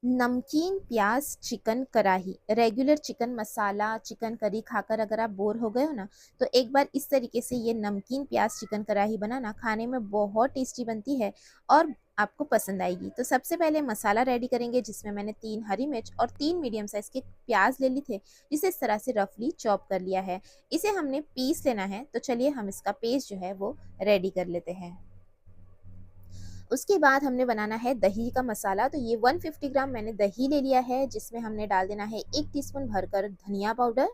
नमकीन प्याज चिकन कढ़ाई। रेगुलर चिकन मसाला चिकन करी खाकर अगर आप बोर हो गए हो ना, तो एक बार इस तरीके से ये नमकीन प्याज चिकन कढ़ाई बनाना, खाने में बहुत टेस्टी बनती है और आपको पसंद आएगी। तो सबसे पहले मसाला रेडी करेंगे, जिसमें मैंने 3 हरी मिर्च और 3 मीडियम साइज के प्याज ले लिए थे, जिसे इस तरह से रफली चॉप कर लिया है। इसे हमने पीस लेना है। तो चलिए हम इसका पेस्ट जो है वो रेडी कर लेते हैं। उसके बाद हमने बनाना है दही का मसाला। तो ये 150 ग्राम मैंने दही ले लिया है, जिसमें हमने डाल देना है 1 टीस्पून भरकर धनिया पाउडर।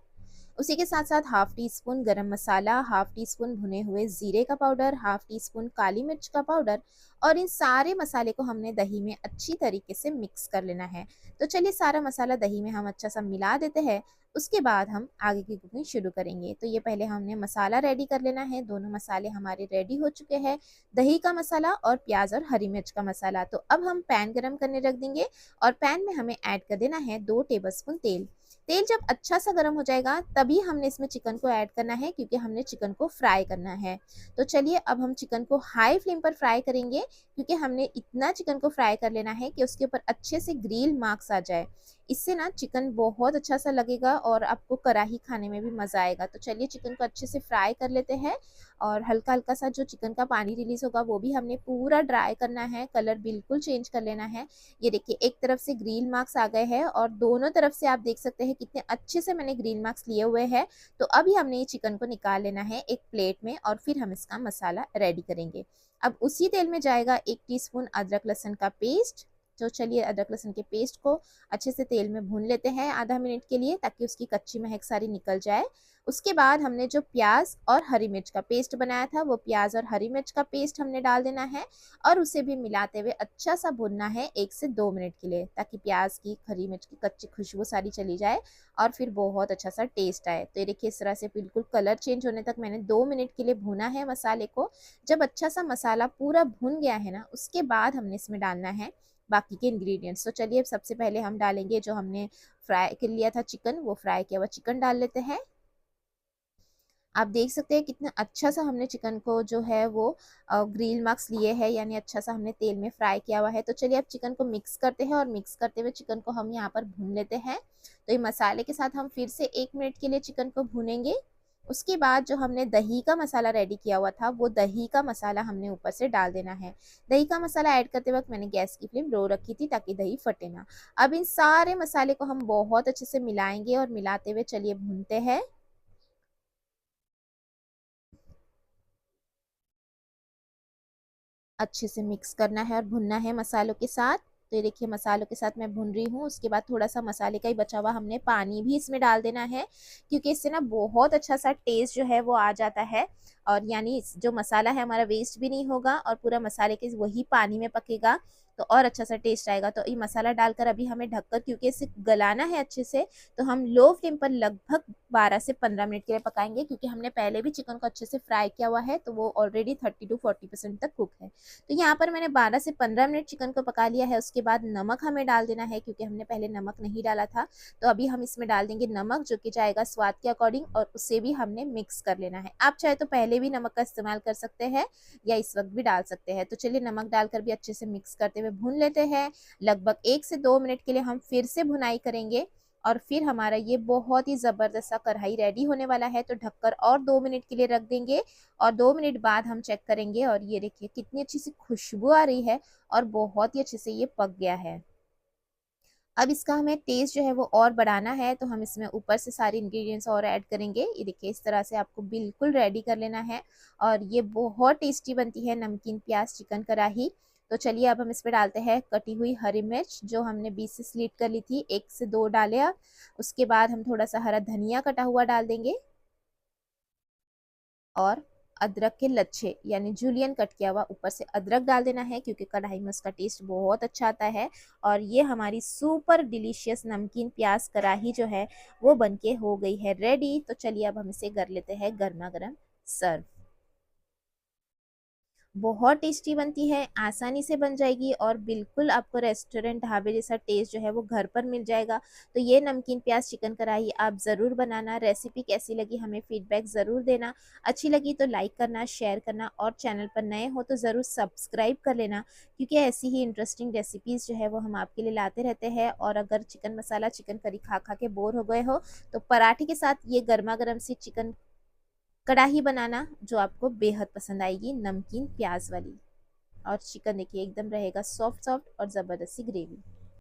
उसी के साथ साथ हाफ टी स्पून गरम मसाला, हाफ टी स्पून भुने हुए जीरे का पाउडर, हाफ टी स्पून काली मिर्च का पाउडर। और इन सारे मसाले को हमने दही में अच्छी तरीके से मिक्स कर लेना है। तो चलिए सारा मसाला दही में हम अच्छा सा मिला देते हैं। उसके बाद हम आगे की कुकिंग शुरू करेंगे। तो ये पहले हमने मसाला रेडी कर लेना है। दोनों मसाले हमारे रेडी हो चुके हैं, दही का मसाला और प्याज और हरी मिर्च का मसाला। तो अब हम पैन गरम करने रख देंगे और पैन में हमें ऐड कर देना है 2 टेबलस्पून तेल। तेल जब अच्छा सा गर्म हो जाएगा, तभी हमने इसमें चिकन को ऐड करना है, क्योंकि हमने चिकन को फ्राई करना है। तो चलिए अब हम चिकन को हाई फ्लेम पर फ्राई करेंगे, क्योंकि हमने इतना चिकन को फ्राई कर लेना है कि उसके ऊपर अच्छे से ग्रिल मार्क्स आ जाए। इससे ना चिकन बहुत अच्छा सा लगेगा और आपको कढ़ाई खाने में भी मज़ा आएगा। तो चलिए चिकन को अच्छे से फ्राई कर लेते हैं और हल्का हल्का सा जो चिकन का पानी रिलीज होगा वो भी हमने पूरा ड्राई करना है, कलर बिल्कुल चेंज कर लेना है। ये देखिए एक तरफ से ग्रीन मार्क्स आ गए हैं और दोनों तरफ से आप देख सकते हैं कितने अच्छे से मैंने ग्रीन मार्क्स लिए हुए हैं। तो अभी हमने ये चिकन को निकाल लेना है एक प्लेट में और फिर हम इसका मसाला रेडी करेंगे। अब उसी तेल में जाएगा 1 टीस्पून अदरक लहसुन का पेस्ट। तो चलिए अदरक लहसुन के पेस्ट को अच्छे से तेल में भून लेते हैं आधा मिनट के लिए, ताकि उसकी कच्ची महक सारी निकल जाए। उसके बाद हमने जो प्याज और हरी मिर्च का पेस्ट बनाया था, वो प्याज और हरी मिर्च का पेस्ट हमने डाल देना है और उसे भी मिलाते हुए अच्छा सा भूनना है 1 से 2 मिनट के लिए, ताकि प्याज की हरी मिर्च की कच्ची खुशबू सारी चली जाए और फिर बहुत अच्छा सा टेस्ट आए। तो ये देखिए इस तरह से बिल्कुल कलर चेंज होने तक मैंने 2 मिनट के लिए भूना है मसाले को। जब अच्छा सा मसाला पूरा भुन गया है ना, उसके बाद हमने इसमें डालना है बाकी के इंग्रेडिएंट्स। तो चलिए सबसे पहले हम डालेंगे जो हमने फ्राई कर लिया था चिकन, वो फ्राई किया हुआ चिकन डाल लेते हैं। आप देख सकते हैं कितना अच्छा सा हमने चिकन को जो है वो ग्रिल मार्क्स लिए हैं, यानी अच्छा सा हमने तेल में फ्राई किया हुआ है। तो चलिए अब चिकन को मिक्स करते हैं और मिक्स करते हुए चिकन को हम यहाँ पर भून लेते हैं। तो ये मसाले के साथ हम फिर से 1 मिनट के लिए चिकन को भूनेंगे। उसके बाद जो हमने दही का मसाला रेडी किया हुआ था, वो दही का मसाला हमने ऊपर से डाल देना है। दही का मसाला ऐड करते वक्त मैंने गैस की फ्लेम लो रखी थी, ताकि दही फटे ना। अब इन सारे मसाले को हम बहुत अच्छे से मिलाएंगे और मिलाते हुए चलिए भूनते हैं। अच्छे से मिक्स करना है और भुनना है मसालों के साथ। तो ये देखिए मसालों के साथ मैं भून रही हूँ। उसके बाद थोड़ा सा मसाले का ही बचा हुआ हमने पानी भी इसमें डाल देना है, क्योंकि इससे ना बहुत अच्छा सा टेस्ट जो है वो आ जाता है। और यानी जो मसाला है हमारा वेस्ट भी नहीं होगा और पूरा मसाले के वही पानी में पकेगा, तो और अच्छा सा टेस्ट आएगा। तो ये मसाला डालकर अभी हमें ढककर, क्योंकि इसे गलाना है अच्छे से, तो हम लो फ्लेम पर लगभग 12 से 15 मिनट के लिए पकाएंगे, क्योंकि हमने पहले भी चिकन को अच्छे से फ्राई किया हुआ है, तो वो ऑलरेडी 30 to 40% तक कुक है। तो यहाँ पर मैंने 12 से 15 मिनट चिकन को पका लिया है। उसके बाद नमक हमें डाल देना है, क्योंकि हमने पहले नमक नहीं डाला था। तो अभी हम इसमें डाल देंगे नमक, जो कि जाएगा स्वाद के अकॉर्डिंग, और उसे भी हमने मिक्स कर लेना है। आप चाहे तो पहले भी नमक का इस्तेमाल कर सकते हैं या इस वक्त भी डाल सकते हैं। तो चलिए नमक डालकर भी अच्छे से मिक्स करते हुए भून लेते हैं। लगभग 1 से 2 मिनट के लिए हम फिर से भुनाई करेंगे और फिर हमारा ये बहुत ही ज़बरदस्त सा कढ़ाई रेडी होने वाला है। तो ढककर और 2 मिनट के लिए रख देंगे और 2 मिनट बाद हम चेक करेंगे और ये देखिए कितनी अच्छी सी खुशबू आ रही है और बहुत ही अच्छे से ये पक गया है। अब इसका हमें टेस्ट जो है वो और बढ़ाना है, तो हम इसमें ऊपर से सारे इंग्रेडिएंट्स और ऐड करेंगे। ये देखिए इस तरह से आपको बिल्कुल रेडी कर लेना है और ये बहुत टेस्टी बनती है नमकीन प्याज चिकन कढ़ाई। तो चलिए अब हम इस पे डालते हैं कटी हुई हरी मिर्च, जो हमने 20 से स्लिट कर ली थी, 1 से 2 डाले आप। उसके बाद हम थोड़ा सा हरा धनिया कटा हुआ डाल देंगे और अदरक के लच्छे यानी जूलियन कट किया हुआ ऊपर से अदरक डाल देना है, क्योंकि कढ़ाई में उसका टेस्ट बहुत अच्छा आता है। और ये हमारी सुपर डिलीशियस नमकीन प्याज कढ़ाई जो है वो बनके हो गई है रेडी। तो चलिए अब हम इसे कर लेते हैं गर्मा गर्म सर्व। बहुत टेस्टी बनती है, आसानी से बन जाएगी और बिल्कुल आपको रेस्टोरेंट ढाबे जैसा टेस्ट जो है वो घर पर मिल जाएगा। तो ये नमकीन प्याज चिकन कढ़ाई आप ज़रूर बनाना। रेसिपी कैसी लगी हमें फीडबैक ज़रूर देना। अच्छी लगी तो लाइक करना, शेयर करना और चैनल पर नए हो तो ज़रूर सब्सक्राइब कर लेना, क्योंकि ऐसी ही इंटरेस्टिंग रेसिपीज़ जो है वो हम आपके लिए लाते रहते हैं। और अगर चिकन मसाला चिकन करी खा खा के बोर हो गए हो तो पराठे के साथ ये गर्मा गर्म सी चिकन कढ़ाई बनाना, जो आपको बेहद पसंद आएगी, नमकीन प्याज वाली। और चिकन देखिए एकदम रहेगा सॉफ्ट सॉफ्ट और ज़बरदस्ती ग्रेवी।